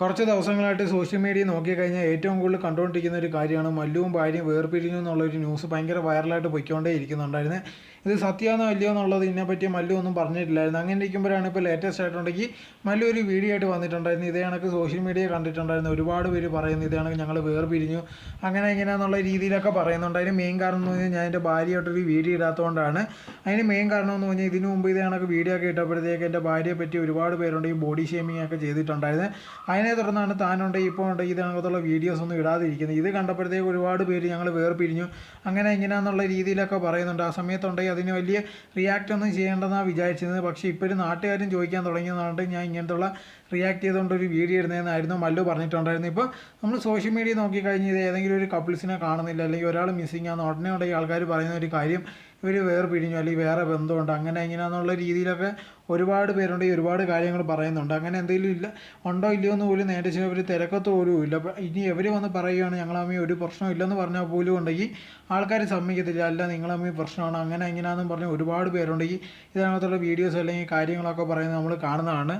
കുറച്ച് ദിവസങ്ങളായിട്ട് social media നോക്കിക്കഴിഞ്ഞാൽ ഏറ്റവും കൂടുതൽ കണ്ടുകൊണ്ടിരിക്കുന്ന ഒരു കാര്യമാണ് മല്ലുവും ഭാര്യയും വേർപിരിഞ്ഞു എന്നുള്ളൊരു ന്യൂസ് ഭയങ്കര വൈറലായിട്ട് പോയിക്കൊണ്ടേ ഇരിക്കുന്നുണ്ടായിരുന്നു. ഇത് സത്യമാണോ അല്ലയോ എന്നുള്ളത് ഇതിനെപ്പറ്റി മല്ലു ഒന്നും പറഞ്ഞിട്ടില്ലായിരുന്നു. അങ്ങനെ ഇരിക്കുമ്പോഴാണ് ഇപ്പോൾ ലേറ്റസ്റ്റ് ആയിട്ടുണ്ടെങ്കിൽ മല്ലു ഒരു വീഡിയോ ആയിട്ട് വന്നിട്ടുണ്ടായിരുന്നു. ഇതേ കണക്ക് സോഷ്യൽ മീഡിയ കണ്ടിട്ടുണ്ടായിരുന്നു. ഒരുപാട് പേര് പറയുന്നു ഇതേ കണക്ക് ഞങ്ങൾ വേർപിരിഞ്ഞു അങ്ങനെ ഇങ്ങനെയാണെന്നുള്ള രീതിയിലൊക്കെ പറയുന്നുണ്ട്. അതിന് മെയിൻ കാരണം എന്ന് പറഞ്ഞാൽ ഞാൻ എൻ്റെ ഭാര്യയായിട്ടൊരു വീഡിയോ ഇടാത്തതുകൊണ്ടാണ്. അതിന് മെയിൻ കാരണം എന്ന് പറഞ്ഞാൽ ഇതിനു മുമ്പ് ഇതേ കണക്ക് വീഡിയോ ഒക്കെ ഇട്ടപ്പോഴത്തേക്ക് എൻ്റെ ഭാര്യയെ പറ്റി ഒരുപാട് പേരുണ്ട് ഈ ബോഡി ഷേമിംഗ് ഒക്കെ ചെയ്തിട്ടുണ്ടായിരുന്നു. അതിനെ തുടർന്നാണ് താനുണ്ട് ഇപ്പോൾ ഉണ്ട് ഇതിനകത്തുള്ള വീഡിയോസ് ഒന്നും ഇടാതിരിക്കുന്നത്. ഇത് കണ്ടപ്പോഴത്തേക്ക് ഒരുപാട് പേര് ഞങ്ങൾ വേർപിരിഞ്ഞു അങ്ങനെ ഇങ്ങനെയാണെന്നുള്ള രീതിയിലൊക്കെ പറയുന്നുണ്ട്. ആ സമയത്തുണ്ടെങ്കിൽ അതിന് വലിയ റിയാക്റ്റ് ഒന്നും ചെയ്യേണ്ടെന്നാണ് വിചാരിച്ചിരുന്നത്. പക്ഷേ ഇപ്പോഴും നാട്ടുകാരും ചോദിക്കാൻ തുടങ്ങിയതുകൊണ്ട് ഞാൻ ഇങ്ങനത്തുള്ള റിയാക്ട് ചെയ്തുകൊണ്ട് ഒരു വീഡിയോ ഇടുന്നതെന്നായിരുന്നു മല്ലു പറഞ്ഞിട്ടുണ്ടായിരുന്നു. ഇപ്പോൾ നമ്മൾ സോഷ്യൽ മീഡിയ നോക്കിക്കഴിഞ്ഞ് ഇത് ഏതെങ്കിലും ഒരു കപ്പിൾസിനെ കാണുന്നില്ല അല്ലെങ്കിൽ ഒരാൾ മിസ്സിങ് ആണ് ഉടനെ ഉണ്ടെങ്കിൽ ആൾക്കാർ പറയുന്ന ഒരു കാര്യം ഇവർ വേർപിരിഞ്ഞു അല്ലെങ്കിൽ വേറെ ബന്ധമുണ്ട് അങ്ങനെ ഇങ്ങനെയാണെന്നുള്ള രീതിയിലൊക്കെ ഒരുപാട് പേരുണ്ട് ഒരുപാട് കാര്യങ്ങൾ പറയുന്നുണ്ട്. അങ്ങനെ എന്തെങ്കിലും ഇല്ല ഉണ്ടോ ഇല്ലയോ എന്ന് പോലും നേരെ അവർ തിരക്കത്ത് പോലും ഇല്ല. ഇനി എവർ വന്ന് പറയുകയാണ് ഞങ്ങളമ്മ ഒരു പ്രശ്നം ഇല്ലെന്ന് പറഞ്ഞാൽ പോലും ഉണ്ടെങ്കിൽ ആൾക്കാർ സമ്മതിക്കത്തില്ല. അല്ല നിങ്ങളമ്മ പ്രശ്നമാണ് അങ്ങനെ ഇങ്ങനെയാണെന്നും പറഞ്ഞ് ഒരുപാട് പേരുണ്ടെങ്കിൽ ഇതിനകത്തുള്ള വീഡിയോസ് അല്ലെങ്കിൽ കാര്യങ്ങളൊക്കെ പറയുന്നത് നമ്മൾ കാണുന്നതാണ്.